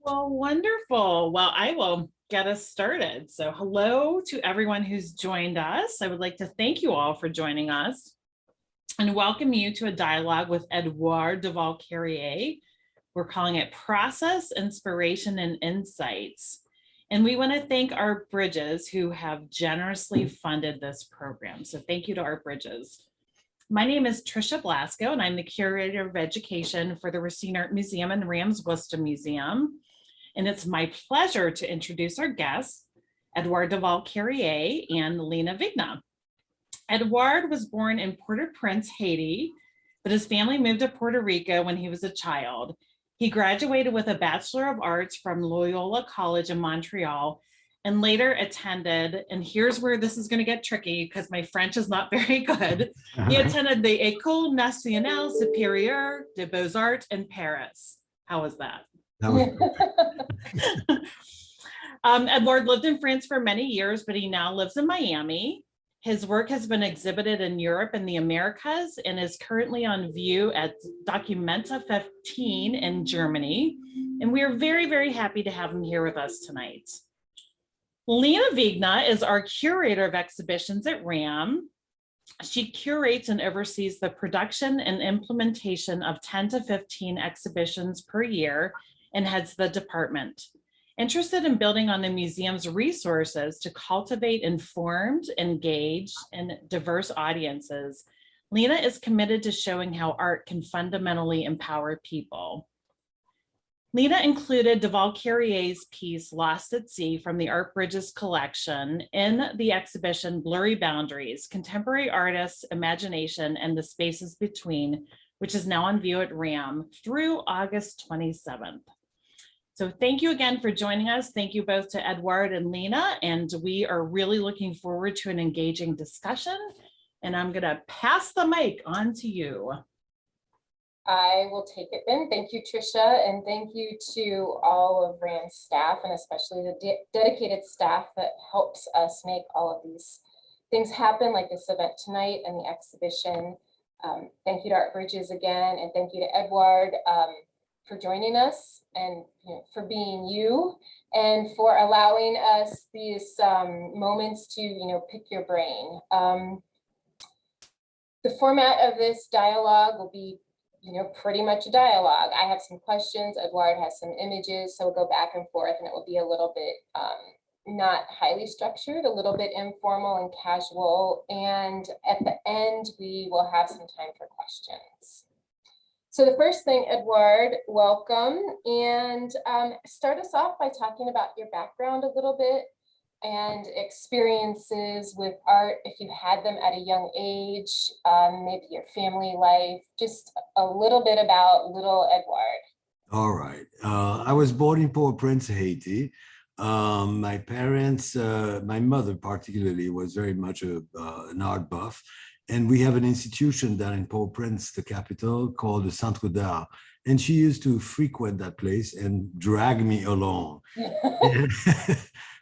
Well, wonderful. Well, I will get us started. So, hello to everyone who's joined us. I would like to thank you all for joining us and welcome you to a dialogue with Edouard Duval-Carrié. We're calling it Process, Inspiration, and Insights. And we want to thank Art Bridges, who have generously funded this program. So, thank you to Art Bridges. My name is Trisha Blasco, and I'm the Curator of Education for the Racine Art Museum and the Rams-Worcester Museum. And it's my pleasure to introduce our guests, Edouard Duval-Carrié and Lena Vigna. Edouard was born in Port-au-Prince, Haiti, but his family moved to Puerto Rico when he was a child. He graduated with a Bachelor of Arts from Loyola College in Montreal and later attended, and here's where this is going to get tricky because my French is not very good. He attended the École Nationale Supérieure des Beaux-Arts in Paris. How was that? That was Edouard lived in France for many years, but he now lives in Miami. His work has been exhibited in Europe and the Americas and is currently on view at Documenta 15 in Germany. And we are very, very happy to have him here with us tonight. Lena Vigna is our curator of exhibitions at RAM. She curates and oversees the production and implementation of 10 to 15 exhibitions per year and heads the department. Interested in building on the museum's resources to cultivate informed, engaged, and diverse audiences, Lena is committed to showing how art can fundamentally empower people. Lena included Duval-Carrié's piece Lost at Sea from the Art Bridges collection in the exhibition Blurry Boundaries, Contemporary Artists' Imagination and the Spaces Between, which is now on view at RAM through August 27th. So thank you again for joining us. Thank you both to Edouard and Lena, and we are really looking forward to an engaging discussion. And I'm gonna pass the mic on to you. I will take it then. Thank you, Trisha, and thank you to all of RAND's staff, and especially the dedicated staff that helps us make all of these things happen, like this event tonight and the exhibition. Thank you to Art Bridges again, and thank you to Edouard for joining us and for being you and for allowing us these moments to pick your brain. The format of this dialogue will be pretty much a dialogue. I have some questions, Edouard has some images, so we'll go back and forth, and it will be a little bit not highly structured, a little bit informal and casual, and at the end we will have some time for questions. So the first thing, Edouard, welcome, and start us off by talking about your background a little bit and experiences with art, if you had them at a young age, maybe your family life, just a little bit about little Edouard. all right. I was born in Port-au-Prince, Haiti. My parents, my mother particularly, was very much an art buff. And we have an institution down in Port-au-Prince, the capital, called the Centre d'Art. And she used to frequent that place and drag me along.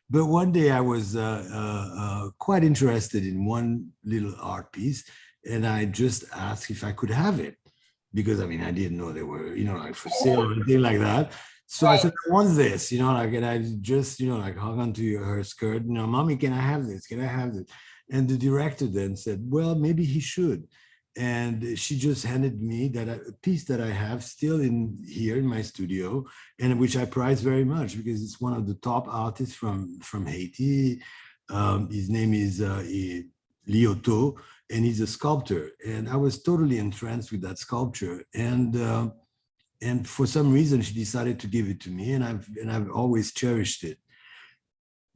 But one day I was quite interested in one little art piece, and I just asked if I could have it, because I didn't know they were, like for sale or anything like that. So I said, I want this, and I just, hung onto her skirt, Mommy, can I have this? Can I have this? And the director then said, well, maybe he should. And she just handed me a piece that I have still here in my studio, and which I prize very much because it's one of the top artists from Haiti. His name is Lioto, and he's a sculptor. And I was totally entranced with that sculpture. And for some reason, she decided to give it to me, and I've always cherished it.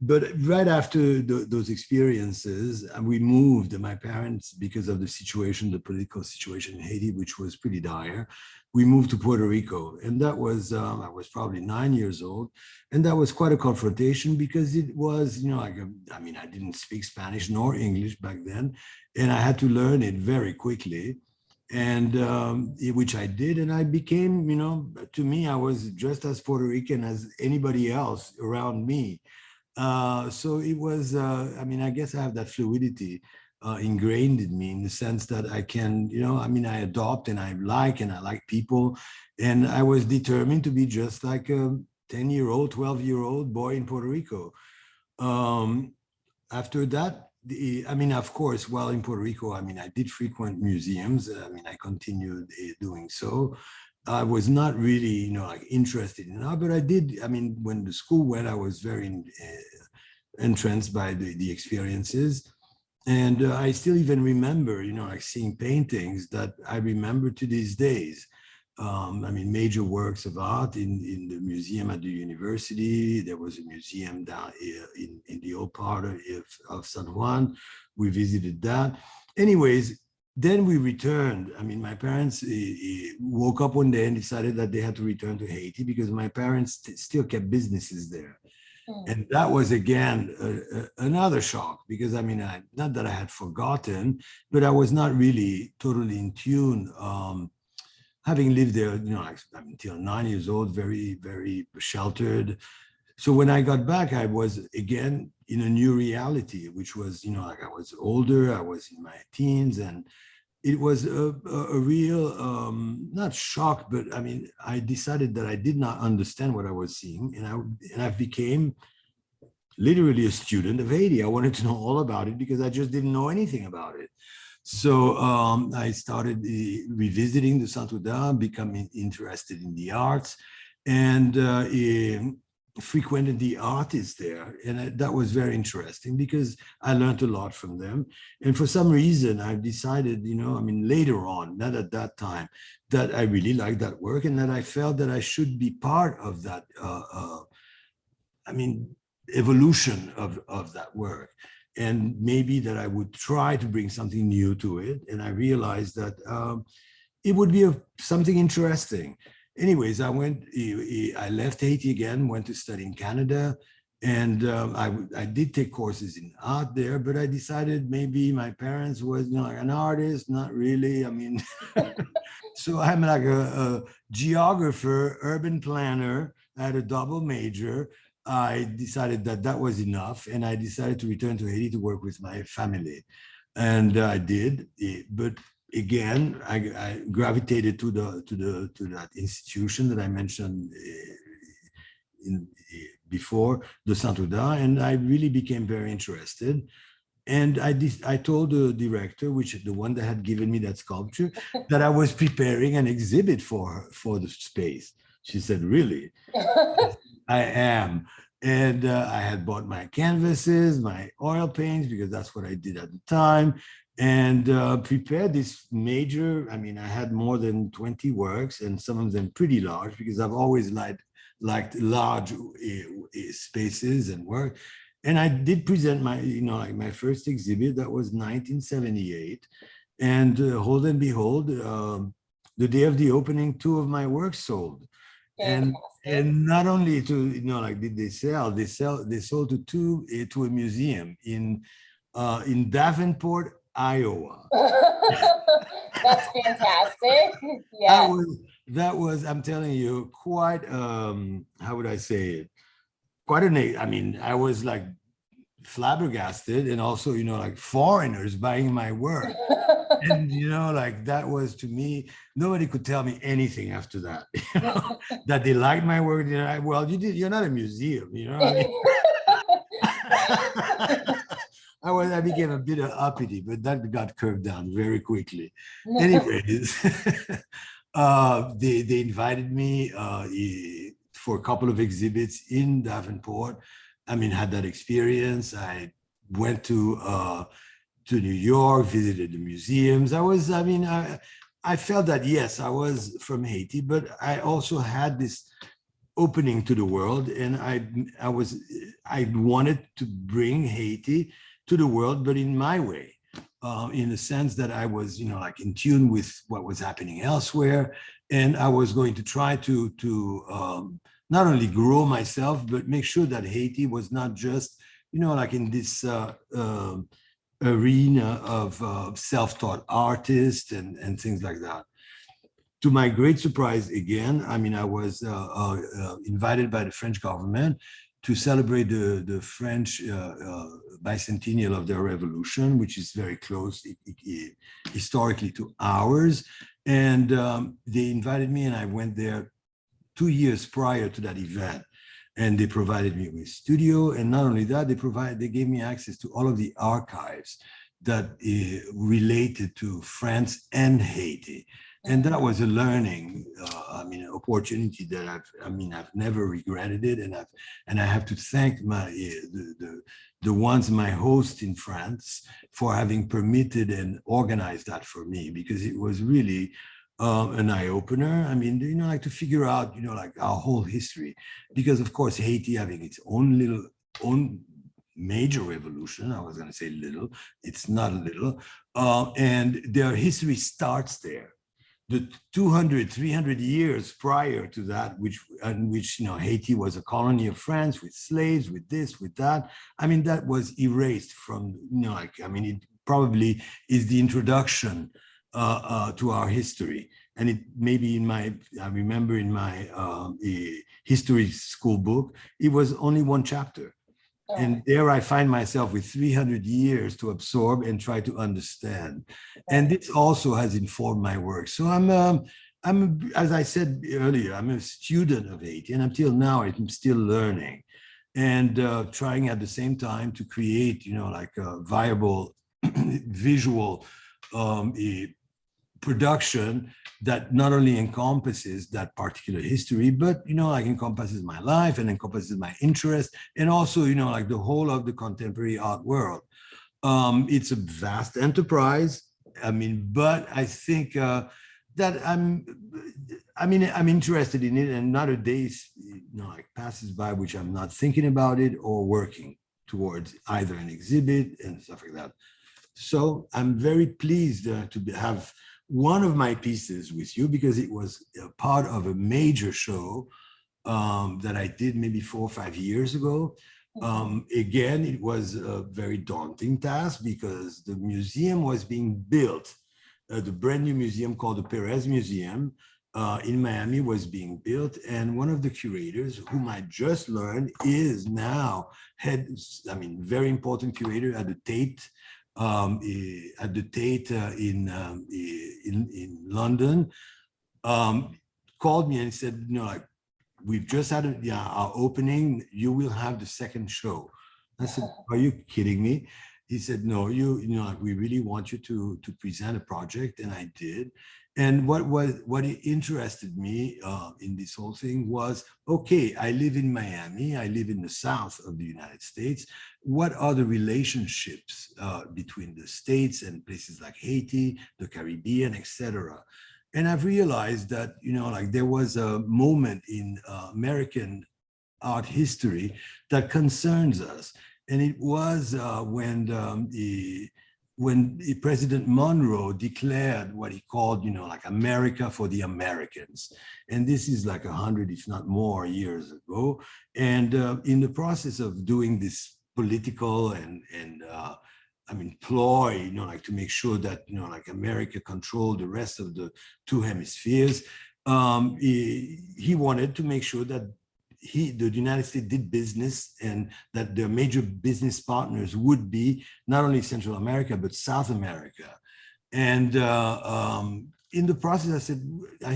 But right after those experiences, we moved. My parents, because of the situation, the political situation in Haiti, which was pretty dire, we moved to Puerto Rico. And that was, I was probably 9 years old. And that was quite a confrontation because it was, I didn't speak Spanish nor English back then. And I had to learn it very quickly. And which I did. And I became, to me, I was just as Puerto Rican as anybody else around me. So it was, I guess I have that fluidity ingrained in me in the sense that I can, I adopt and I like people. And I was determined to be just like 10-year-old, 12-year-old boy in Puerto Rico. After that, I mean, of course, while in Puerto Rico, I mean, I did frequent museums. I mean, I continued doing so. I was not really, like interested in art, but I did. I mean, when the school went, I was very entranced by the experiences. And I still even remember, like seeing paintings that I remember to these days. I mean, major works of art in the museum at the university. There was a museum down in the old part of San Juan. We visited that. Anyways, then we returned. I mean, my parents woke up one day and decided that they had to return to Haiti because my parents still kept businesses there. And that was, again, another shock because, I mean, not that I had forgotten, but I was not really totally in tune. Having lived there, until 9 years old, very, very sheltered. So when I got back, I was again in a new reality, which was, like I was older, I was in my teens, and it was a real, not shock, but I mean, I decided that I did not understand what I was seeing, and I became literally a student of Haiti. I wanted to know all about it because I just didn't know anything about it. So I started revisiting the Saint-Ouen, becoming interested in the arts, and frequented the artists there. And that was very interesting because I learned a lot from them. And for some reason, I decided, I mean, later on, not at that time, that I really liked that work and that I felt that I should be part of that, evolution of that work. And maybe that I would try to bring something new to it. And I realized that it would be something interesting. Anyways, I left Haiti again, went to study in Canada. And I did take courses in art there, but I decided maybe my parents was like an artist, not really. I mean, so I'm like a geographer, urban planner. I had a double major. I decided that that was enough, and I decided to return to Haiti to work with my family, and I did. But again, I gravitated to that institution that I mentioned before, the Saint-Ouen, and I really became very interested. And I told the director, which is the one that had given me that sculpture, that I was preparing an exhibit for the space. She said, "Really?" I am. And I had bought my canvases, my oil paints, because that's what I did at the time, and prepared this major, I mean, I had more than 20 works, and some of them pretty large, because I've always liked large spaces and work. And I did present my, like my first exhibit. That was 1978. And hold and behold, the day of the opening, 2 of my works sold. And not only to, like did they sold to a museum in Davenport, Iowa. That's fantastic. Yeah. That was, I'm telling you, quite, how would I say it? Quite I mean, I was like flabbergasted, and also, like foreigners buying my work. And, like that was, to me, nobody could tell me anything after that, that they liked my work. Well, you're not a museum, I mean? I became a bit of uppity, but that got curved down very quickly. Anyways, they invited me for a couple of exhibits in Davenport. I mean, had that experience. I went to New York, visited the museums. I felt that, yes, I was from Haiti, but I also had this opening to the world, and I wanted to bring Haiti to the world, but in my way, in the sense that I was, like in tune with what was happening elsewhere, and I was going to try to not only grow myself, but make sure that Haiti was not just, like in this arena of self-taught artists and things like that. To my great surprise, again, I mean, I was invited by the French government to celebrate the French bicentennial of their revolution, which is very close historically to ours. And they invited me, and I went there 2 years prior to that event. And they provided me with studio. And not only that, they gave me access to all of the archives that related to France and Haiti. And that was a learning, opportunity that I've never regretted it. And I have to thank my host in France for having permitted and organized that for me, because it was really an eye opener. I mean, like to figure out, like our whole history, because of course, Haiti having its own major revolution. I was going to say little, it's not little. And their history starts there. The 200, 300 years prior to that, which Haiti was a colony of France with slaves, with this, with that. I mean, that was erased from, it probably is the introduction to our history. And it maybe I remember in my history school book, it was only one chapter. And there I find myself with 300 years to absorb and try to understand. And this also has informed my work. So I'm, as I said earlier, I'm a student of Haiti, and until now I'm still learning and trying at the same time to create, like a viable visual production that not only encompasses that particular history, but, like encompasses my life and encompasses my interest, and also, like the whole of the contemporary art world. It's a vast enterprise. But I think that I'm interested in it, and not a day, like passes by which I'm not thinking about it or working towards either an exhibit and stuff like that. So I'm very pleased to have one of my pieces with you, because it was a part of a major show that I did maybe 4 or 5 years ago. Again, it was a very daunting task because the museum was being built. The brand new museum called the Perez Museum in Miami was being built. And one of the curators, whom I just learned is now very important curator at the Tate. In London, called me and said, like, we've just had our opening. You will have the second show. I said, are you kidding me? He said, no, like, we really want you to present a project, and I did. And what interested me in this whole thing was, okay, I live in Miami, I live in the south of the United States. What are the relationships between the States and places like Haiti, the Caribbean, etc.? And I've realized that, like there was a moment in American art history that concerns us. And it was when President Monroe declared what he called, like America for the Americans. And this is like 100, if not more, years ago. And in the process of doing this political and ploy, like to make sure that, like America controlled the rest of the 2 hemispheres, he wanted to make sure that the United States did business, and that their major business partners would be not only Central America, but South America. And in the process, I said,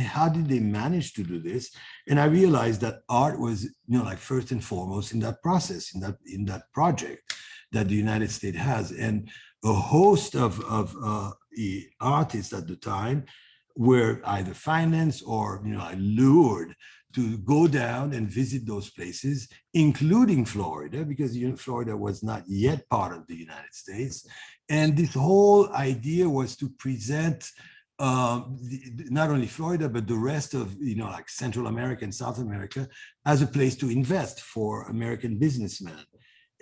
how did they manage to do this? And I realized that art was, like first and foremost in that process, in that project that the United States has. And a host of artists at the time were either financed or, lured to go down and visit those places, including Florida, because Florida was not yet part of the United States. And this whole idea was to present not only Florida, but the rest of, like Central America and South America as a place to invest for American businessmen.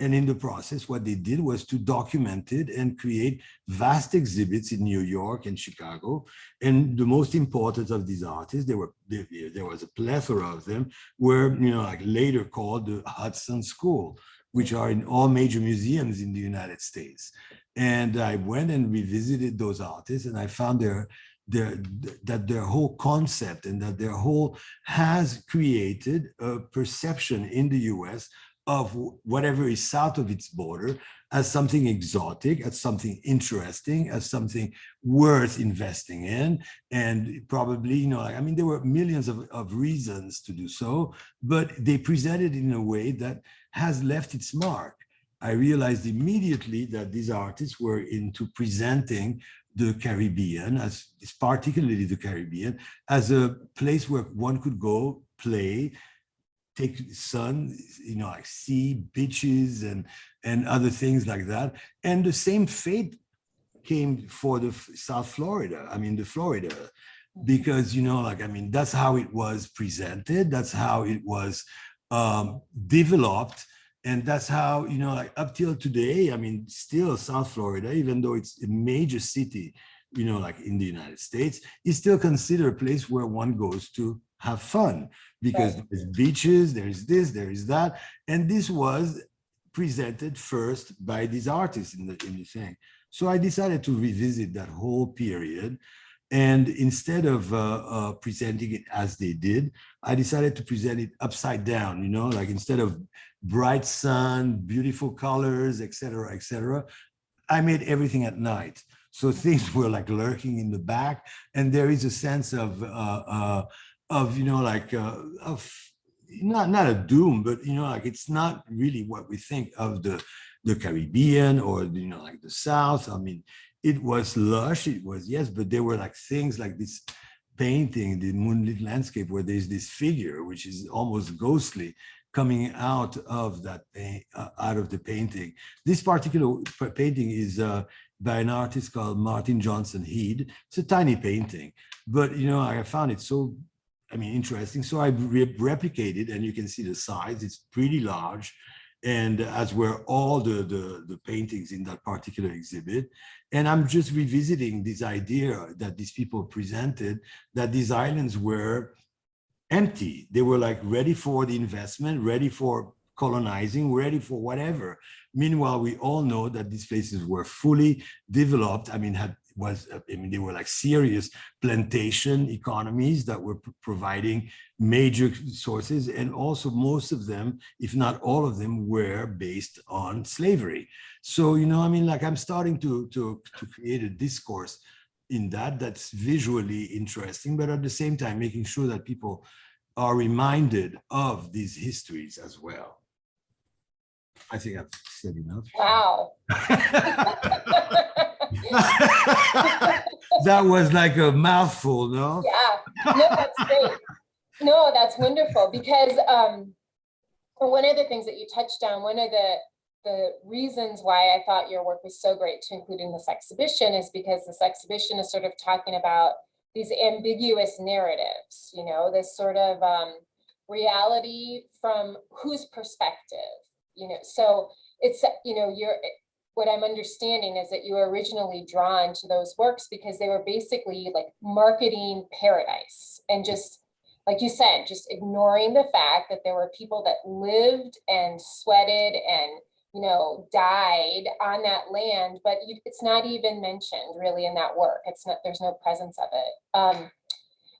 And in the process, what they did was to document it and create vast exhibits in New York and Chicago. And the most important of these artists, there was a plethora of them, were, like later called the Hudson School, which are in all major museums in the United States. And I went and revisited those artists, and I found that their whole concept and that their whole has created a perception in the US of whatever is south of its border as something exotic, as something interesting, as something worth investing in. And probably, you know, like, I mean, there were millions of reasons to do so, but they presented in a way that has left its mark. I realized immediately that these artists were into presenting the Caribbean, as particularly the Caribbean, as a place where one could go play, take sun, you know, like sea, beaches, and other things like that. And the same fate came for the South Florida. I mean, the Florida, because, you know, like, I mean, that's how it was presented. That's how it was developed. And that's how, you know, like up till today, I mean, still South Florida, even though it's a major city, you know, like in the United States, is still considered a place where one goes to have fun, because there's beaches, there's this, there is that. And this was presented first by these artists in the thing. So I decided to revisit that whole period. And instead of presenting it as they did, I decided to present it upside down, you know, like instead of bright sun, beautiful colors, et cetera, I made everything at night. So things were like lurking in the back. And there is a sense of you know, like, of not a doom, but, you know, like it's not really what we think of the Caribbean or, you know, like the South. I mean, it was lush, it was, yes, but there were like things like this painting, the moonlit landscape, where there's this figure, which is almost ghostly, coming out of that out of the painting. This particular painting is by an artist called Martin Johnson Head. It's a tiny painting, but, you know, I found it so, I mean, interesting. So I replicated, and you can see the size, it's pretty large. And as were all the paintings in that particular exhibit. And I'm just revisiting this idea that these people presented, that these islands were empty. They were like ready for the investment, ready for colonizing, ready for whatever. Meanwhile, we all know that these places were fully developed. I mean, they were like serious plantation economies that were providing major sources. And also most of them, if not all of them, were based on slavery. So, you know, I mean, like I'm starting to create a discourse in that's visually interesting, but at the same time, making sure that people are reminded of these histories as well. I think I've said enough. Wow. That was like a mouthful, no? Yeah, no, that's great. No, that's wonderful, because one of the things that you touched on, one of the reasons why I thought your work was so great to include in this exhibition is because this exhibition is sort of talking about these ambiguous narratives, you know, this sort of reality from whose perspective, you know. So it's, you know, what I'm understanding is that you were originally drawn to those works because they were basically like marketing paradise, and just like you said, just ignoring the fact that there were people that lived and sweated and, you know, died on that land, but it's not even mentioned really in that work. It's not, there's no presence of it.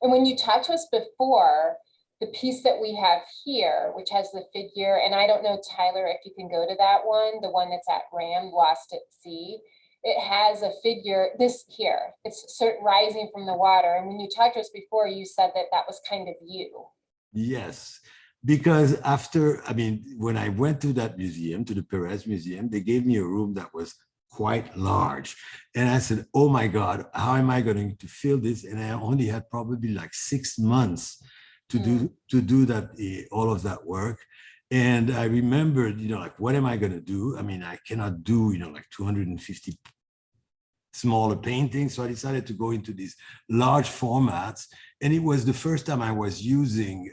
And when you talked to us before, the piece that we have here, which has the figure, and I don't know, Tyler, if you can go to that one, the one that's at Ram, Lost at Sea, it has a figure, this here, it's sort of rising from the water. And when you talked to us before, you said that that was kind of you. Yes, because after, I mean, when I went to that museum, to the Perez Museum, they gave me a room that was quite large. And I said, oh my God, how am I going to fill this? And I only had probably like 6 months to do that, all of that work. And I remembered, you know, like, what am I going to do? I mean, I cannot do, you know, like 250 smaller paintings. So I decided to go into these large formats. And it was the first time I was using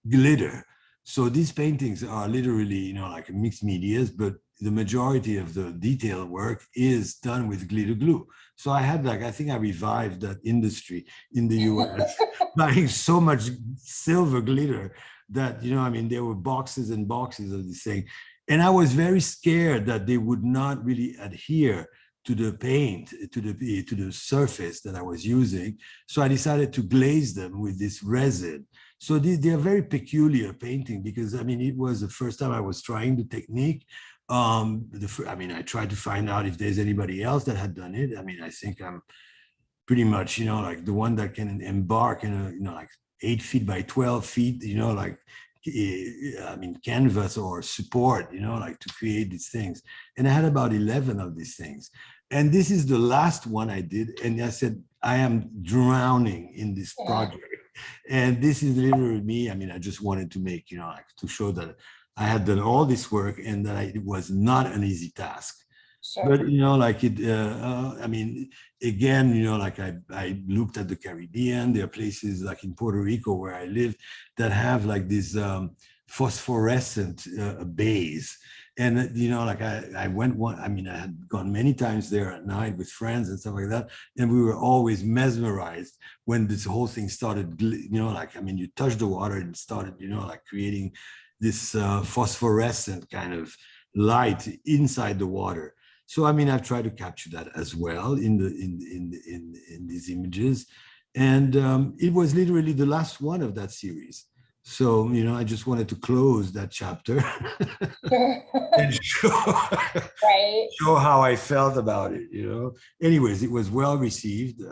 glitter. So these paintings are literally, you know, like mixed medias, but the majority of the detail work is done with glitter glue. So I had like, I think I revived that industry in the US, buying so much silver glitter that, you know, I mean, there were boxes and boxes of this thing. And I was very scared that they would not really adhere to the paint, to the surface that I was using. So I decided to glaze them with this resin. So they're very peculiar painting because, I mean, it was the first time I was trying the technique. I mean, I tried to find out if there's anybody else that had done it. I mean, I think I'm pretty much, like the one that can embark in a, like 8 feet by 12 feet, like, I mean, canvas or support, like to create these things. And I had about 11 of these things. And this is the last one I did. And I said, I am drowning in this project. And this is literally me. I mean, I just wanted to make, like to show that I had done all this work and that it was not an easy task. Sure. But, like I mean, again, like I looked at the Caribbean. There are places like in Puerto Rico where I lived that have like this phosphorescent bays. And, like I went one, I mean, I had gone many times there at night with friends and stuff like that. And we were always mesmerized when this whole thing started, like, I mean, you touch the water and it started, like creating this phosphorescent kind of light inside the water. So, I mean, I've tried to capture that as well in these images. And it was literally the last one of that series. So, I just wanted to close that chapter and show, Right. show how I felt about it, Anyways, it was well received.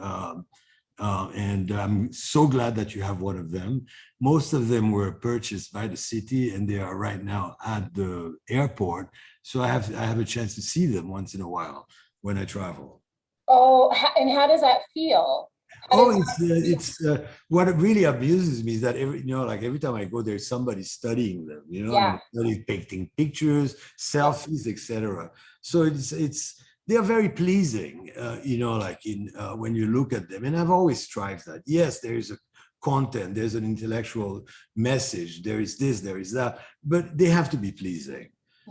And I'm so glad that you have one of them. Most of them were purchased by the city and they are right now at the airport. So I have a chance to see them once in a while when I travel. Oh, and how does that feel? It's what really amuses me is that like every time I go, there's somebody studying them, Yeah. painting pictures, selfies, etc. So they're very pleasing, like when you look at them. And I've always strived that. Yes, there is a content, there's an intellectual message, there is this, there is that, but they have to be pleasing.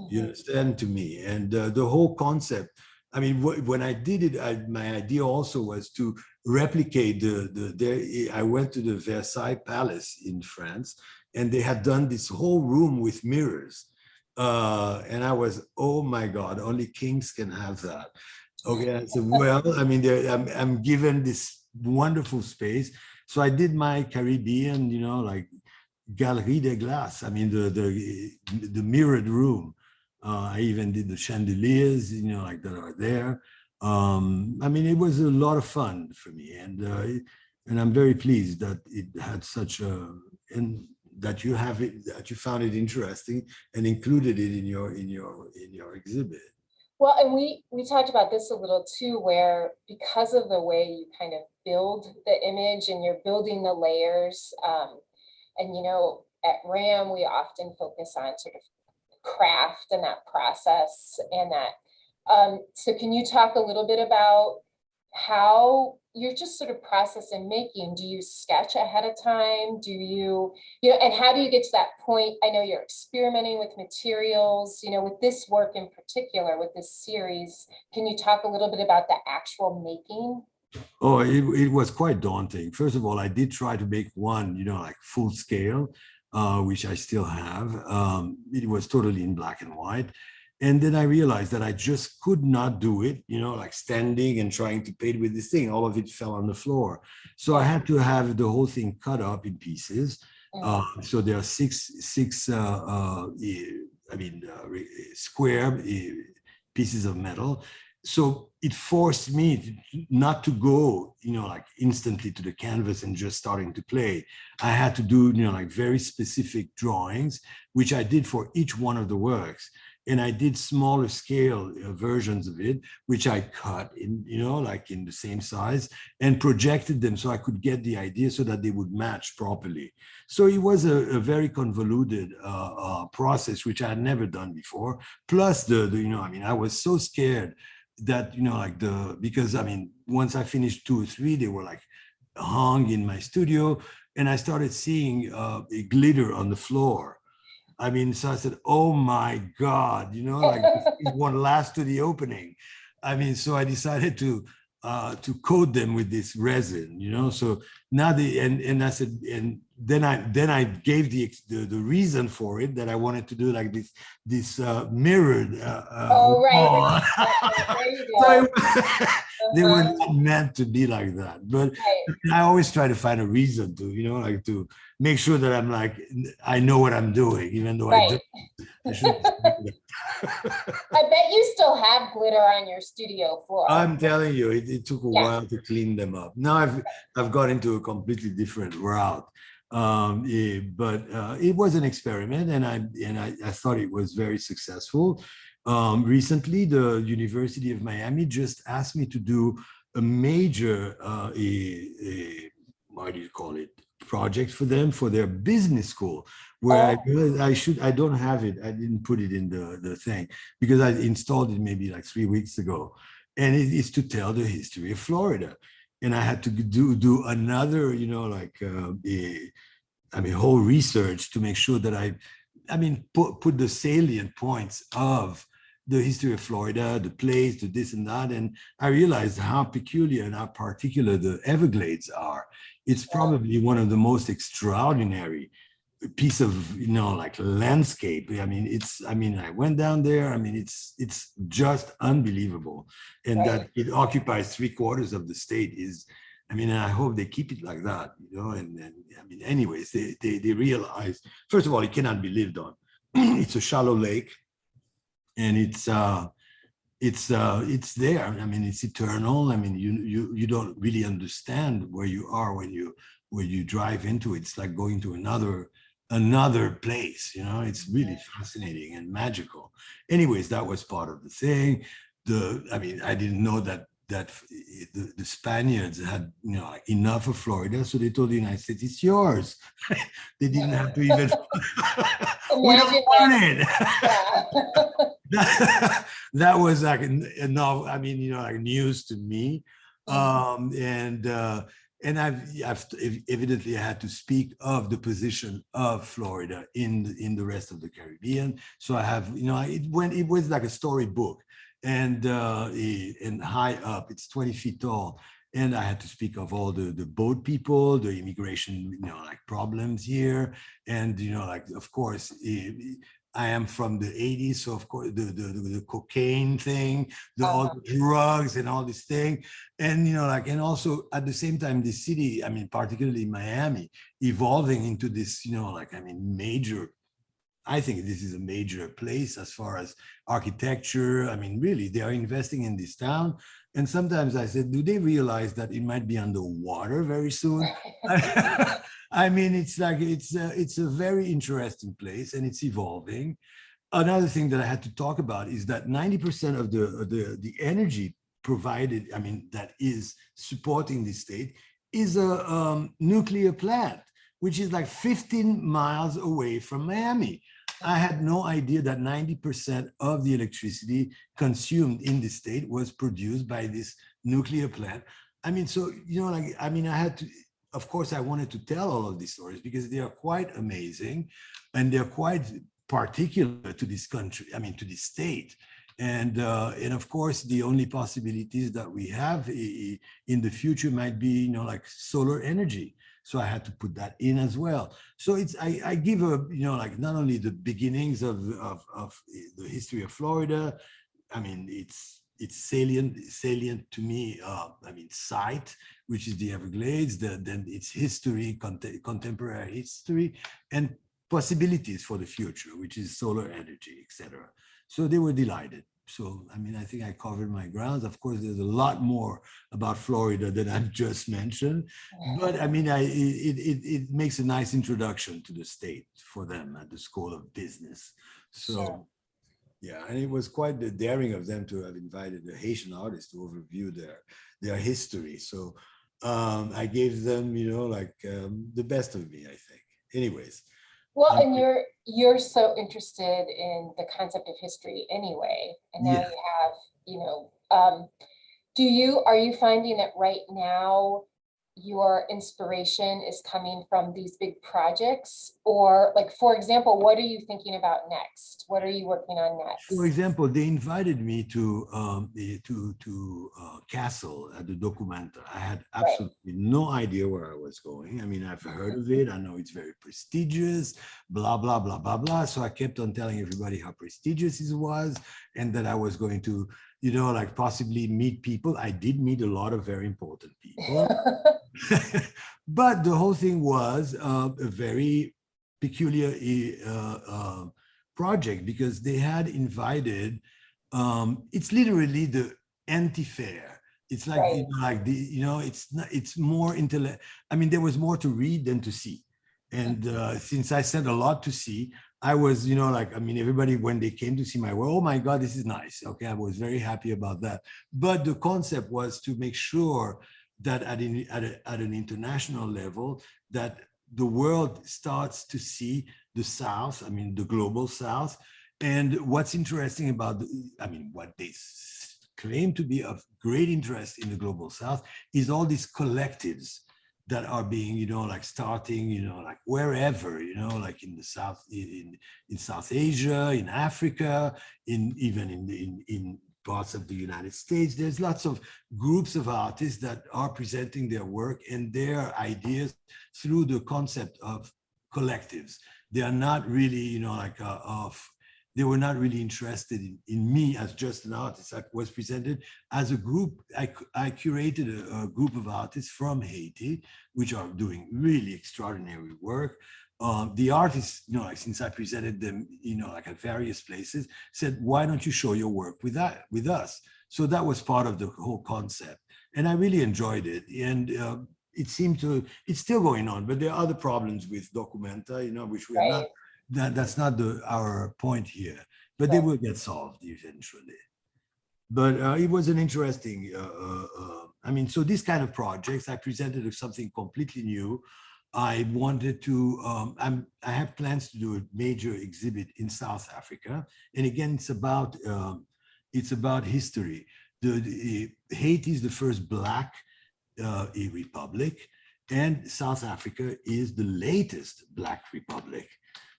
You understand, to me. And the whole concept, I mean, when I did it, my idea also was to replicate I went to the Versailles Palace in France, and they had done this whole room with mirrors. And I was, oh my God, only kings can have that. Okay, I said, well, I mean, I'm given this wonderful space. So I did my Caribbean, like Galerie de Glace. I mean, the mirrored room. I even did the chandeliers, like that are there. I mean, it was a lot of fun for me, and I'm very pleased that it had such a, and that you have it, that you found it interesting and included it in your exhibit. Well, and we talked about this a little too, where because of the way you kind of build the image and you're building the layers, and at RAM we often focus on sort of craft and that process and that. So can you talk a little bit about how you're just sort of processing making? Do you sketch ahead of time? Do you, and how do you get to that point? I know you're experimenting with materials, with this work in particular, with this series. Can you talk a little bit about the actual making? Oh, it was quite daunting. First of all, I did try to make one, like full scale, which I still have. It was totally in black and white. And then I realized that I just could not do it, like standing and trying to paint with this thing. All of it fell on the floor. So I had to have the whole thing cut up in pieces. So there are six square pieces of metal. So it forced me not to go, like instantly to the canvas and just starting to play. I had to do, like very specific drawings, which I did for each one of the works. And I did smaller scale versions of it, which I cut in, like in the same size, and projected them so I could get the idea so that they would match properly. So it was a very convoluted process, which I had never done before. Plus I was so scared that, because I mean, once I finished 2 or 3, they were like hung in my studio, and I started seeing a glitter on the floor. I mean, so I said, oh my God, like it won't last to the opening. I mean, so I decided to coat them with this resin, so now and I said, and then I gave the reason for it, that I wanted to do like this mirrored Oh, right, wall. right. There you So go. they were Uh-huh. not meant to be like that. But Right. I always try to find a reason to, like to make sure that I'm like, I know what I'm doing, even though I Right. don't. I shouldn't say I bet you still have glitter on your studio floor. I'm telling you, it took a Yeah. while to clean them up. Now I've got into a completely different route. But it was an experiment, and I thought it was very successful. Recently, the University of Miami just asked me to do a major what do you call it, project for them for their business school, where I Oh, realized I don't have it. I didn't put it in the thing because I installed it maybe like 3 weeks ago, and it is to tell the history of Florida. And I had to do another, whole research to make sure that put the salient points of the history of Florida, the place, the this and that. And I realized how peculiar and how particular the Everglades are. It's probably one of the most extraordinary piece of, like landscape. I went down there. It's just unbelievable. And right. that it occupies 3/4 of the state is, I hope they keep it like that, and anyways, they realize, first of all, it cannot be lived on. It's a shallow lake, and it's there. It's eternal. You don't really understand where you are when you drive into it. It's like going to another place. It's really fascinating and magical. Anyways, that was part of the thing. I didn't know that the Spaniards had enough of Florida, so they told the United States, it's yours. They didn't have to even we don't Imagine want that. it. Yeah. That was like enough, like news to me. And I've evidently had to speak of the position of Florida in the rest of the Caribbean. So I have, it was like a storybook, and high up, it's 20 feet tall. And I had to speak of all the boat people, the immigration, like problems here. And, of course, I am from the 80s. So of course, the cocaine thing, all the drugs and all this thing. And, and also at the same time, the city, particularly Miami, evolving into this, major, I think this is a major place as far as architecture. Really, they are investing in this town. And sometimes I said, do they realize that it might be underwater very soon? It's a very interesting place, and it's evolving. Another thing that I had to talk about is that 90% of the energy provided, that is supporting the state, is a nuclear plant, which is like 15 miles away from Miami. I had no idea that 90% of the electricity consumed in the state was produced by this nuclear plant. I had to, of course, I wanted to tell all of these stories because they are quite amazing, and they're quite particular to this country, to this state. And of course, the only possibilities that we have in the future might be, like solar energy. So I had to put that in as well. So I give not only the beginnings of the history of Florida. It's salient to me. Sight, which is the Everglades, then its history, contemporary history, and possibilities for the future, which is solar energy, etc. So they were delighted. So, I think I covered my grounds. Of course, there's a lot more about Florida than I've just mentioned, but it makes a nice introduction to the state for them at the School of Business. So, Sure. yeah, and it was quite the daring of them to have invited a Haitian artist to overview their history. So, I gave them, the best of me, I think. Anyways. Well, and you're so interested in the concept of history anyway, and now you have, are you finding that right now your inspiration is coming from these big projects? Or like, for example, what are you thinking about next? What are you working on next? For example, they invited me to Castle at the Documenta. I had absolutely no idea where I was going. I mean, I've heard of it. I know it's very prestigious, blah, blah, blah, blah, blah. So I kept on telling everybody how prestigious it was and that I was going to, you know, like possibly meet people. I did meet a lot of very important people. But the whole thing was a very peculiar project because they had invited, it's literally the anti-fair. It's like, Right. you know, like the, you know, it's not, it's more intellect. I mean, there was more to read than to see. And since I said a lot to see, I was, you know, like, I mean, everybody, when they came to see my work, oh my God, this is nice. Okay, I was very happy about that. But the concept was to make sure that at an international level, that the world starts to see the South, I mean, the global South. And what's interesting about, I mean, what they claim to be of great interest in the global South is all these collectives that are being, you know, like starting, you know, like wherever, you know, like in the South, in South Asia, in Africa, even in parts of the United States. There's lots of groups of artists that are presenting their work and their ideas through the concept of collectives. They are not really, you know, like they were not really interested in me as just an artist. I was presented as a group. I curated a group of artists from Haiti, which are doing really extraordinary work. The artists, you know, like since I presented them, you know, like at various places, said, why don't you show your work with us? So that was part of the whole concept. And I really enjoyed it. And it seemed to, it's still going on, but there are other problems with Documenta, you know, which we're not, that's not our point here, but they will get solved eventually. But it was an interesting, I mean, so these kind of projects, I presented something completely new. I wanted to, I have plans to do a major exhibit in South Africa. And again, it's about history. Haiti is the first Black republic, and South Africa is the latest Black republic.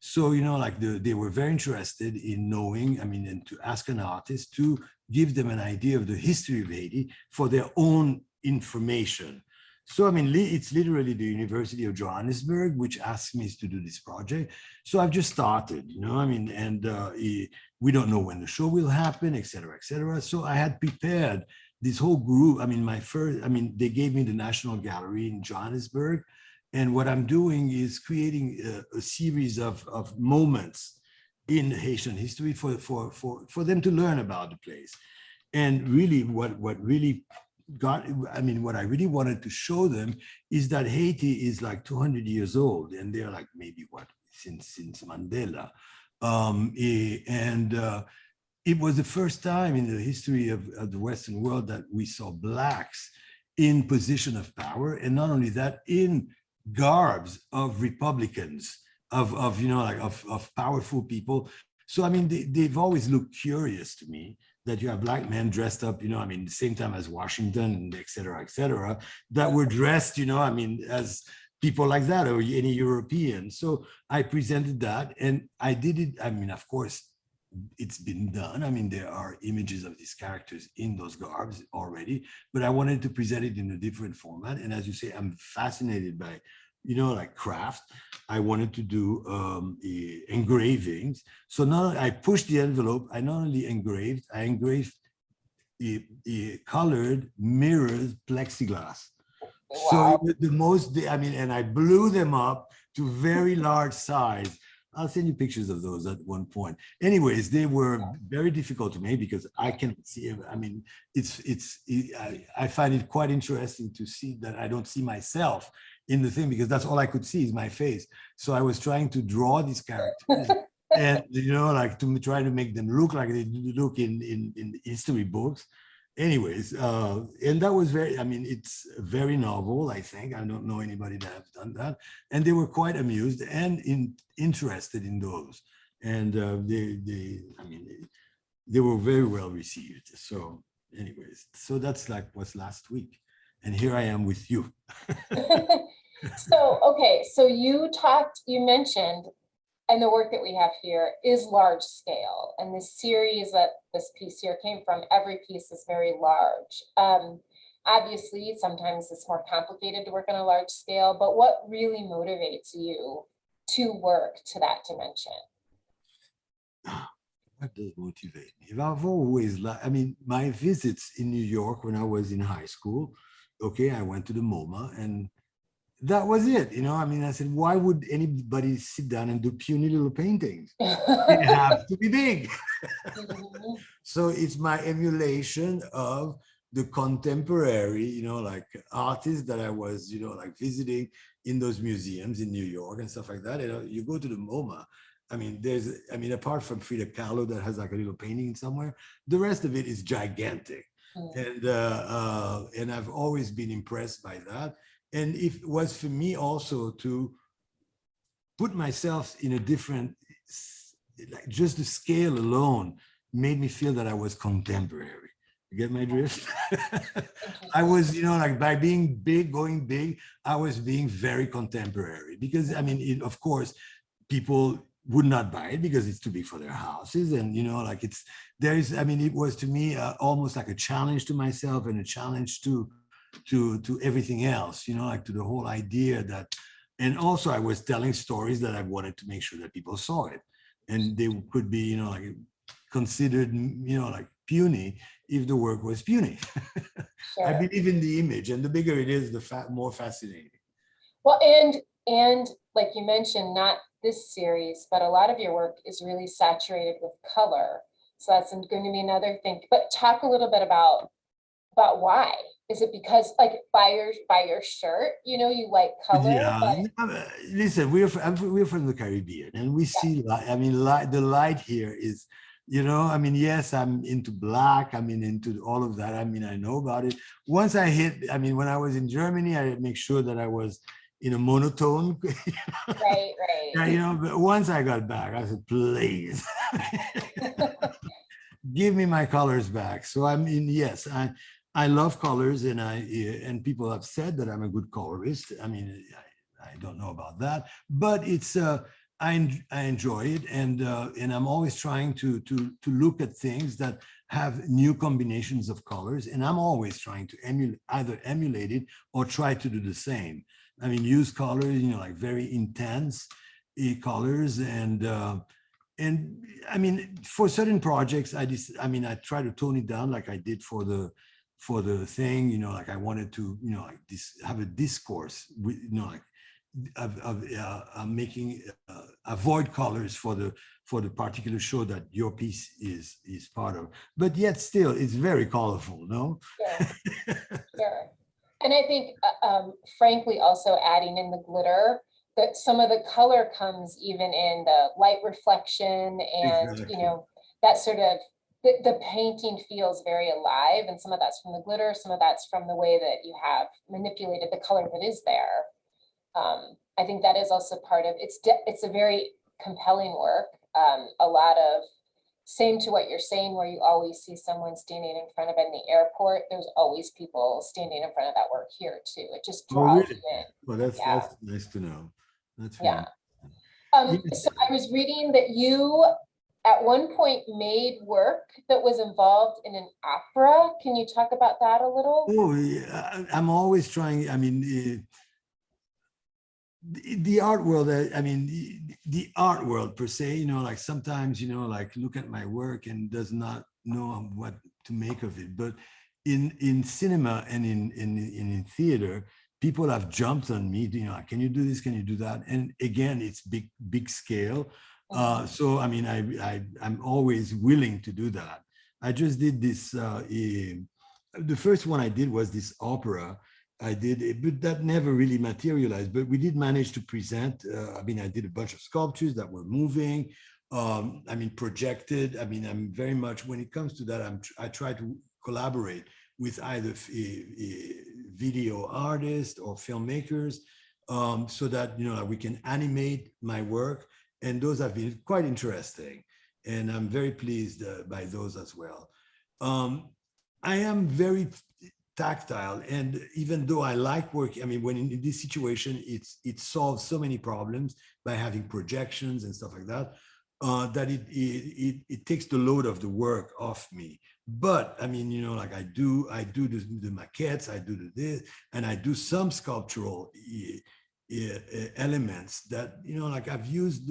So, you know, like they were very interested in knowing, I mean, and to ask an artist to give them an idea of the history of Haiti for their own information. So, I mean, it's literally the University of Johannesburg, which asked me to do this project. So I've just started, you know, I mean, and we don't know when the show will happen, et cetera, et cetera. So I had prepared this whole group. I mean, they gave me the National Gallery in Johannesburg. And what I'm doing is creating a series of moments in Haitian history for them to learn about the place. And really what really got, I mean, what I really wanted to show them is that Haiti is like 200 years old, and they're like maybe what, since Mandela. It was the first time in the history of the Western world that we saw Blacks in position of power, and not only that, in garbs of Republicans, of you know, like of powerful people. So I mean, they've always looked curious to me that you have Black men dressed up, you know, I mean, the same time as Washington, et cetera, that were dressed, you know, I mean, as people like that, or any European. So I presented that, and I did it. I mean, of course, it's been done. I mean, there are images of these characters in those garbs already, but I wanted to present it in a different format. And as you say, I'm fascinated by, you know, like craft. I wanted to do engravings. So now I pushed the envelope. I not only engraved, I engraved colored mirrored plexiglass. Wow. So the most, I mean, and I blew them up to very large size. I'll send you pictures of those at one point. Anyways, they were very difficult to make because I can't see it. I mean, I find it quite interesting to see that I don't see myself in the thing, because that's all I could see is my face. So I was trying to draw these characters and, you know, like to try to make them look like they look in history books. Anyways, and that was very, I mean, it's very novel, I think. I don't know anybody that has done that. And they were quite amused and interested in those. And they were very well received. So anyways, so that's like was last week. And here I am with you. So, okay, so you mentioned, and the work that we have here is large scale. And this series that this piece here came from, every piece is very large. Obviously, sometimes it's more complicated to work on a large scale, but what really motivates you to work to that dimension? What does motivate me? I've always I mean, my visits in New York when I was in high school, okay, I went to the MoMA and that was it. You know, I mean, I said, why would anybody sit down and do puny little paintings? They have to be big. So it's my emulation of the contemporary, you know, like artists that I was, you know, like visiting in those museums in New York and stuff like that. You know, you go to the MoMA, I mean, apart from Frida Kahlo that has like a little painting somewhere, the rest of it is gigantic. And I've always been impressed by that. And it was for me also to put myself in a different, like just the scale alone made me feel that I was contemporary. You get my drift? I was, you know, like by being big, going big, I was being very contemporary because, I mean, of course, people would not buy it because it's too big for their houses. And, you know, like I mean, it was to me almost like a challenge to myself and a challenge to everything else, you know, like to the whole idea that, and also I was telling stories that I wanted to make sure that people saw it and they could be, you know, like considered, you know, like puny if the work was puny. Sure. I believe in the image, and the bigger it is, the more fascinating. Well, and like you mentioned, not this series, but a lot of your work is really saturated with color. So that's going to be another thing. But talk a little bit about why. Is it because, like, by your shirt, you know, you like color? Yeah, listen, we're from the Caribbean, and we see light. I mean, the light here is, you know, I mean, yes, I'm into black. I mean, into all of that. I mean, I know about it. Once I mean, when I was in Germany, I make sure that I was in a monotone. Right. Yeah, you know, but once I got back, I said, please give me my colors back. So I mean, yes, I love colors, and people have said that I'm a good colorist. I mean, I don't know about that, but it's I enjoy it, and I'm always trying to look at things that have new combinations of colors, and I'm always trying to either emulate it or try to do the same. I mean, use colors, you know, like very intense colors, and I mean, for certain projects, I mean, I try to tone it down, like I did for the thing, you know, like I wanted to, you know, like have a discourse with, you know, like of making avoid colors for the particular show that your piece is part of, but yet still it's very colorful, no? Sure. And I think, frankly, also adding in the glitter, that some of the color comes even in the light reflection and, Exactly. you know, that sort of, the painting feels very alive, and some of that's from the glitter, some of that's from the way that you have manipulated the color that is there. I think that is also part of it's a very compelling work. A lot of, same to what you're saying, where you always see someone standing in front of it in the airport. There's always people standing in front of that work here too. It just draws you in. Well, that's nice to know. That's really So I was reading that you at one point made work that was involved in an opera. Can you talk about that a little? Oh, yeah, I'm always trying. I mean, the art world, I mean, the art world per se, you know, like sometimes, you know, like look at my work and does not know what to make of it. But in cinema and in theater, people have jumped on me, you know, can you do this? Can you do that? And again, it's big scale. So, I mean, I'm always willing to do that. I just did this, the first one I did was this opera. I did it, but that never really materialized. But we did manage to present. I mean, I did a bunch of sculptures that were moving. I mean, projected. I mean, I'm very much, when it comes to that, I try to collaborate with either video artists or filmmakers, so that, you know, we can animate my work. And those have been quite interesting. And I'm very pleased by those as well. I am very tactile. And even though I like working, I mean, when in this situation, it solves so many problems by having projections and stuff like that, that it takes the load of the work off me. But I mean, you know, like I do the maquettes, I do this, and I do some sculptural elements that, you know, like I've used.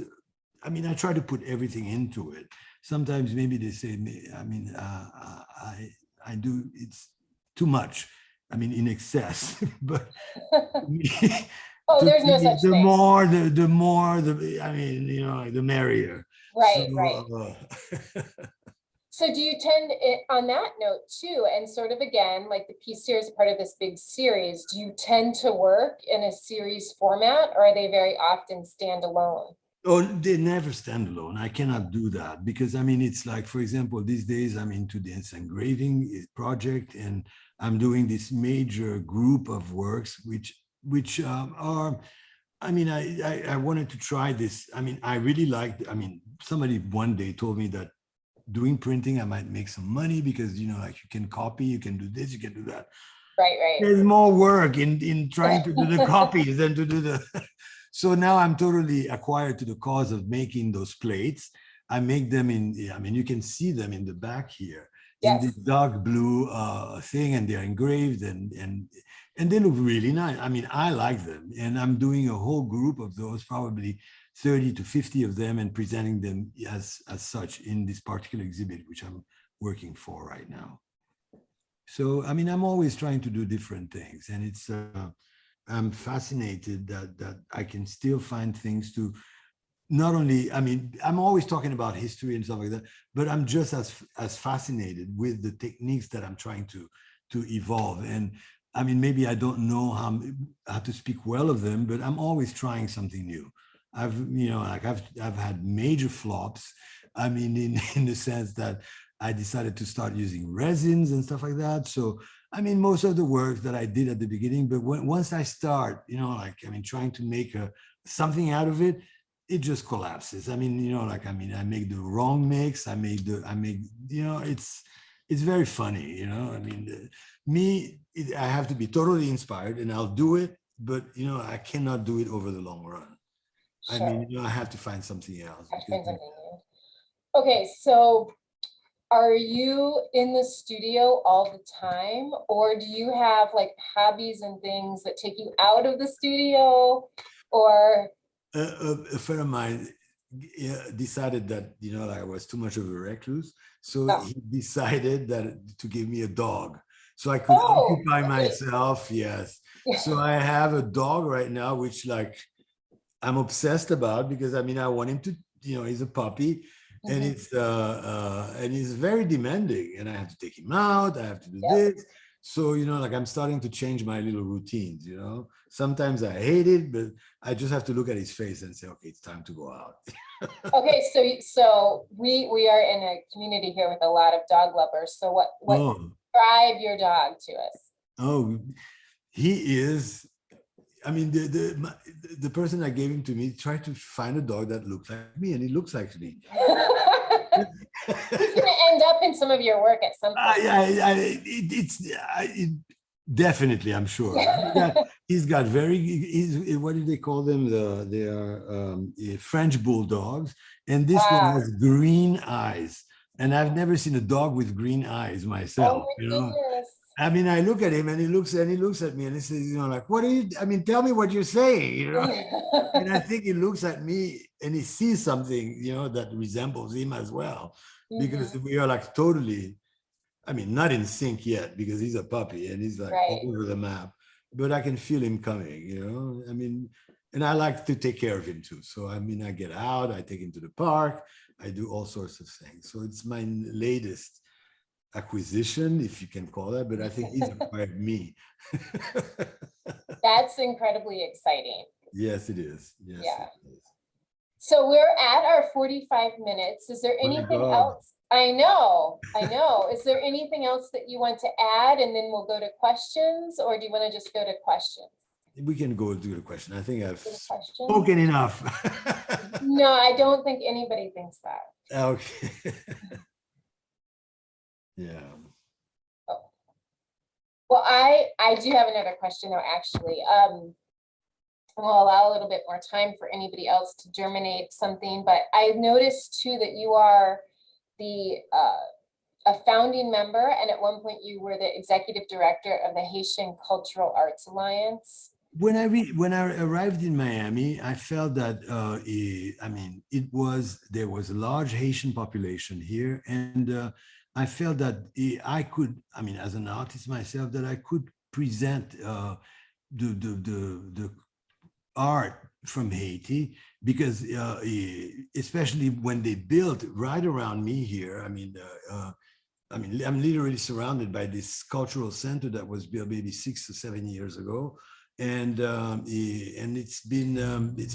I mean, I try to put everything into it. Sometimes maybe they say, I mean, I do, it's too much. I mean, in excess, but Oh, there's no such the thing. more, I mean, you know, the merrier. Right, So, right. So do you tend, on that note too, and sort of again, like the piece here is part of this big series, do you tend to work in a series format, or are they very often standalone? oh, they never stand alone. I cannot do that because I mean, it's like, for example, these days I'm into this engraving project, and I'm doing this major group of works, which are, I mean, I wanted to try this. I mean, I really liked, I mean, somebody one day told me that doing printing, I might make some money because, you know, like you can copy, you can do this, you can do that. Right, right. There's more work in trying to do the copies than to do the. So now I'm totally acquired to the cause of making those plates. I make them in, I mean, you can see them in the back here, in Yes. the dark blue thing, and they're engraved and they look really nice. I mean, I like them, and I'm doing a whole group of those, probably 30 to 50 of them, and presenting them as such in this particular exhibit, which I'm working for right now. So, I mean, I'm always trying to do different things, and it's, I'm fascinated that I can still find things to not only, I mean, I'm always talking about history and stuff like that, but I'm just as fascinated with the techniques that I'm trying to evolve. And I mean, maybe I don't know how to speak well of them, but I'm always trying something new. I've, you know, like I've had major flops. I mean, in the sense that I decided to start using resins and stuff like that. So, I mean, most of the work that I did at the beginning, but once I start, you know, like, I mean, trying to make something out of it, it just collapses. I mean, you know, like, I mean, I make the wrong mix. I make, you know, it's very funny, you know. I mean, I have to be totally inspired and I'll do it, but, you know, I cannot do it over the long run. Sure. I mean, you know, I have to find something else. I find something new. Okay, so are you in the studio all the time, or do you have like hobbies and things that take you out of the studio, or? A friend of mine decided that, you know, I was too much of a recluse. So he decided that to give me a dog so I could occupy myself. Yes. So I have a dog right now, which like I'm obsessed about because I mean, I want him to, you know, he's a puppy. And it's and he's very demanding, and I have to take him out. I have to do this. So, you know, like I'm starting to change my little routines, you know. Sometimes I hate it, but I just have to look at his face and say, okay, it's time to go out. Okay, so we are in a community here with a lot of dog lovers. So what describe your dog to us? Oh, he is. I mean, the person that gave him to me tried to find a dog that looks like me, and he looks like me. He's going to end up in some of your work at some point. Definitely, I'm sure. He's got very, what do they call them? They are French bulldogs, and this one has green eyes. And I've never seen a dog with green eyes myself. Oh my you know. goodness. I mean, I look at him and he looks at me and he says, you know, like, what are you, I mean, tell me what you're saying, you know? And I think he looks at me and he sees something, you know, that resembles him as well, because we are like totally, I mean, not in sync yet because he's a puppy and he's like all over the map, but I can feel him coming, you know? I mean, and I like to take care of him too. So, I mean, I get out, I take him to the park, I do all sorts of things. So it's my latest acquisition, if you can call that, but I think he's acquired me. That's incredibly exciting. Yes, it is. Yes, yeah. It is. So we're at our 45 minutes. Is there anything else? I know. Is there anything else that you want to add, and then we'll go to questions, or do you want to just go to questions? We can go to the question. I think I've spoken enough. No, I don't think anybody thinks that. Okay. Yeah. Well, I do have another question though, actually. We'll allow a little bit more time for anybody else to germinate something, but I noticed too that you are the a founding member, and at one point you were the executive director of the Haitian Cultural Arts Alliance. When I arrived in Miami, I felt that I mean, there was a large Haitian population here, and I felt that I could, I mean, as an artist myself, that I could present the art from Haiti, because especially when they built right around me here, I mean, I'm literally surrounded by this cultural center that was built maybe 6 or 7 years ago, and it's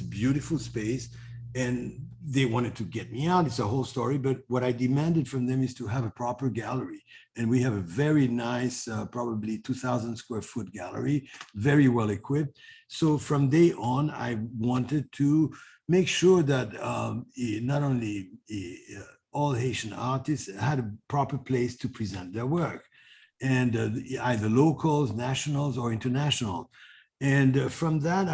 a beautiful space, and they wanted to get me out. It's a whole story, but what I demanded from them is to have a proper gallery, and we have a very nice, probably 2,000 square foot gallery, very well equipped. So from day on, I wanted to make sure that not only all Haitian artists had a proper place to present their work, and either locals, nationals, or international. And from that,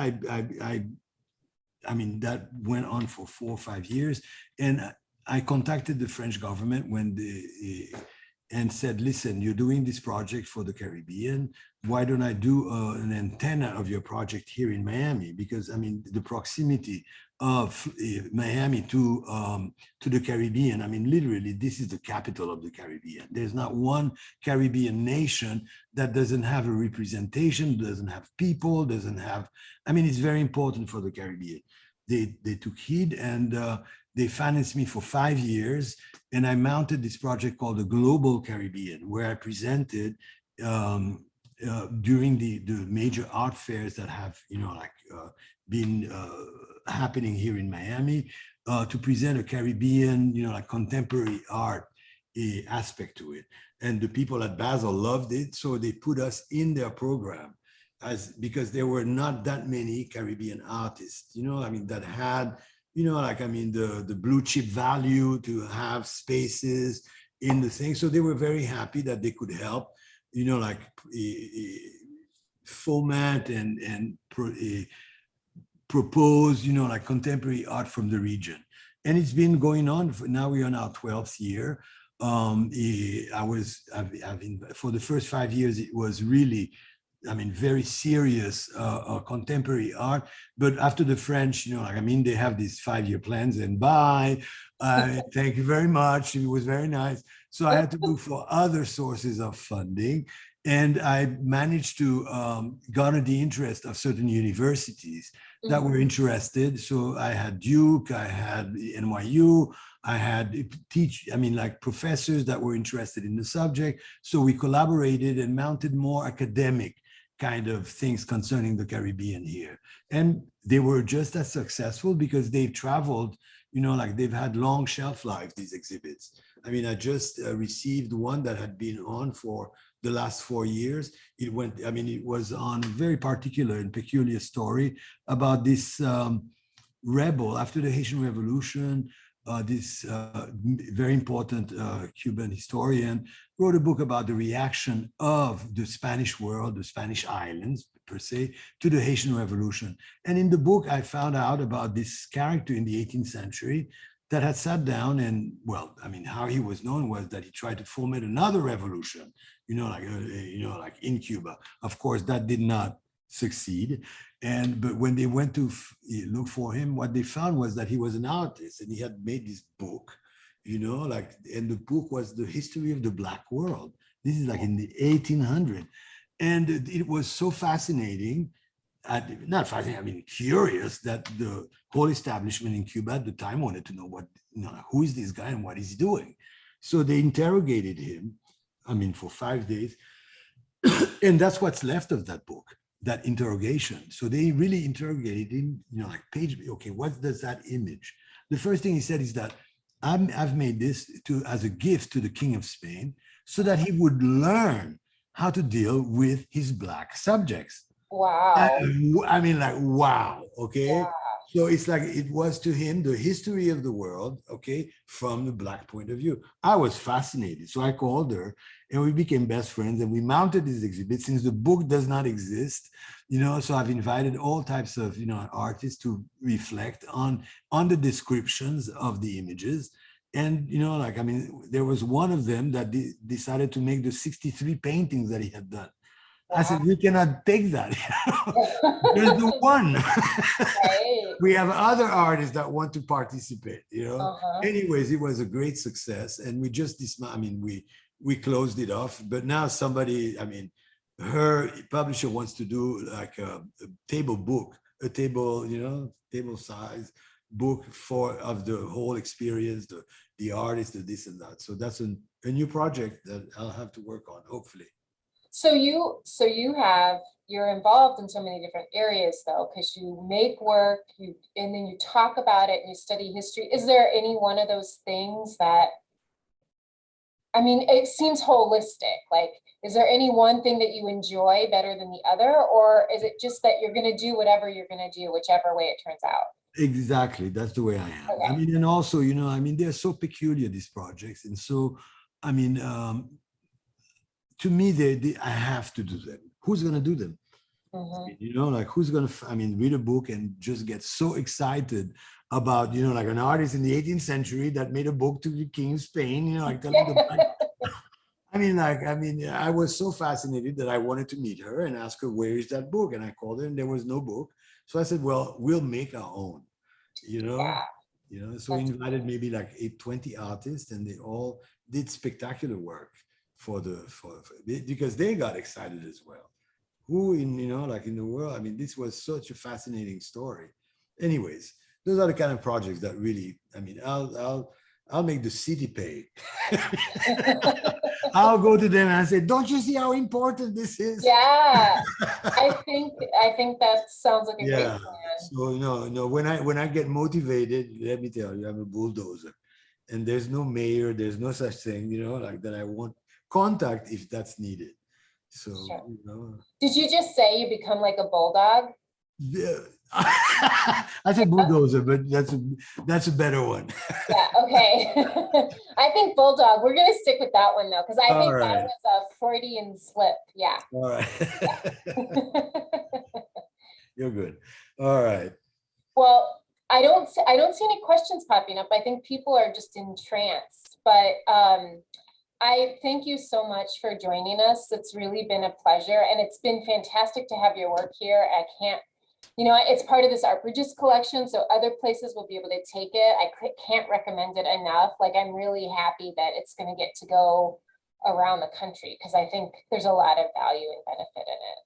I mean, that went on for 4 or 5 years. And I contacted the French government and said, listen, you're doing this project for the Caribbean. Why don't I do an antenna of your project here in Miami? Because I mean, the proximity of Miami to the Caribbean, I mean, literally, this is the capital of the Caribbean. There's not one Caribbean nation that doesn't have a representation, doesn't have people, doesn't have, I mean, it's very important for the Caribbean. They took heed, and they financed me for 5 years, and I mounted this project called the Global Caribbean, where I presented during the major art fairs that have, you know, like been happening here in Miami, to present a Caribbean, you know, like contemporary art aspect to it. And the people at Basel loved it, so they put us in their program, because there were not that many Caribbean artists, you know, I mean, that had, you know, like, I mean, the blue chip value to have spaces in the thing. So they were very happy that they could help, you know, like foment and propose, you know, like contemporary art from the region. And it's been going on. Now we are in our 12th year. For the first 5 years, it was really, I mean, very serious contemporary art. But after the French, you know, like, I mean, they have these 5-year plans, and bye, thank you very much. It was very nice. So I had to look for other sources of funding. And I managed to garner the interest of certain universities that were interested. So I had Duke, I had NYU, I had professors that were interested in the subject. So we collaborated and mounted more academic kind of things concerning the Caribbean here. And they were just as successful because they've traveled, you know, like they've had long shelf life, these exhibits. I mean, I just received one that had been on for the last 4 years. It was on a very particular and peculiar story about this rebel after the Haitian Revolution. This very important Cuban historian wrote a book about the reaction of the Spanish world, the Spanish islands per se, to the Haitian Revolution. And in the book, I found out about this character in the 18th century that had sat down and, well, I mean, how he was known was that he tried to foment another revolution, like in Cuba. Of course, that did not succeed. But when they went to look for him, what they found was that he was an artist, and he had made this book, and the book was the history of the Black world. This is like in the 1800s. And it was so fascinating, not fascinating, I mean, curious, that the whole establishment in Cuba at the time wanted to know who is this guy and what is he doing? So they interrogated him, for 5 days. And that's what's left of that book, that interrogation. So they really interrogated him, okay, what does that image? The first thing he said is that I've made this as a gift to the King of Spain so that he would learn how to deal with his Black subjects. Wow. Wow, okay? Yeah. So it's like it was to him the history of the world, okay, from the Black point of view. I was fascinated. So I called her and we became best friends and we mounted this exhibit since the book does not exist, so I've invited all types of, artists to reflect on the descriptions of the images. And, there was one of them that decided to make the 63 paintings that he had done. I said, we cannot take that. There's the one. Right. We have other artists that want to participate, Uh-huh. Anyways, it was a great success. And we just, we closed it off. But now somebody, her publisher wants to do like a table book, table size book of the whole experience, the artist, the this and that. So that's a new project that I'll have to work on, hopefully. So you're involved in so many different areas though, because you make work, and then you talk about it and you study history. Is there any one of those things that, it seems holistic. Like, is there any one thing that you enjoy better than the other? Or is it just that you're going to do whatever you're going to do, whichever way it turns out? Exactly. That's the way I am. Okay. And also, they're so peculiar, these projects. And so, to me, I have to do them. Who's going to do them? Mm-hmm. Who's going to, read a book and just get so excited about, like an artist in the 18th century that made a book to the King of Spain, telling the I was so fascinated that I wanted to meet her and ask her, where is that book? And I called her and there was no book. So I said, well, we'll make our own, so we invited maybe like 20 artists and they all did spectacular work because they got excited as well. Who in the world, this was such a fascinating story. Anyways, those are the kind of projects that really, I'll make the city pay. I'll go to them and I say, don't you see how important this is? Yeah, I think that sounds like a great plan. So when I get motivated, let me tell you, I'm a bulldozer. And there's no mayor, there's no such thing, that I want contact if that's needed. So, sure. Did you just say you become like a bulldog? Yeah. I said bulldozer, but that's a better one. Yeah, okay. I think bulldog. We're gonna stick with that one though, because I think that was a Freudian slip. Yeah. All right. You're good. All right. Well, I don't see any questions popping up. I think people are just entranced. But I thank you so much for joining us. It's really been a pleasure, and it's been fantastic to have your work here. I can't. It's part of this Art Bridges collection, so other places will be able to take it. I can't recommend it enough. Like, I'm really happy that it's going to get to go around the country because I think there's a lot of value and benefit in it.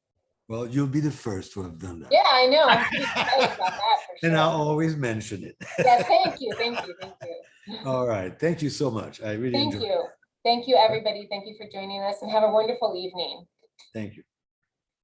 Well, you'll be the first to have done that. Yeah, I know. I'm pretty excited about that for sure. And I'll always mention it. Yes, thank you. All right. Thank you so much. I really enjoyed it. Thank you, everybody. Thank you for joining us and have a wonderful evening. Thank you.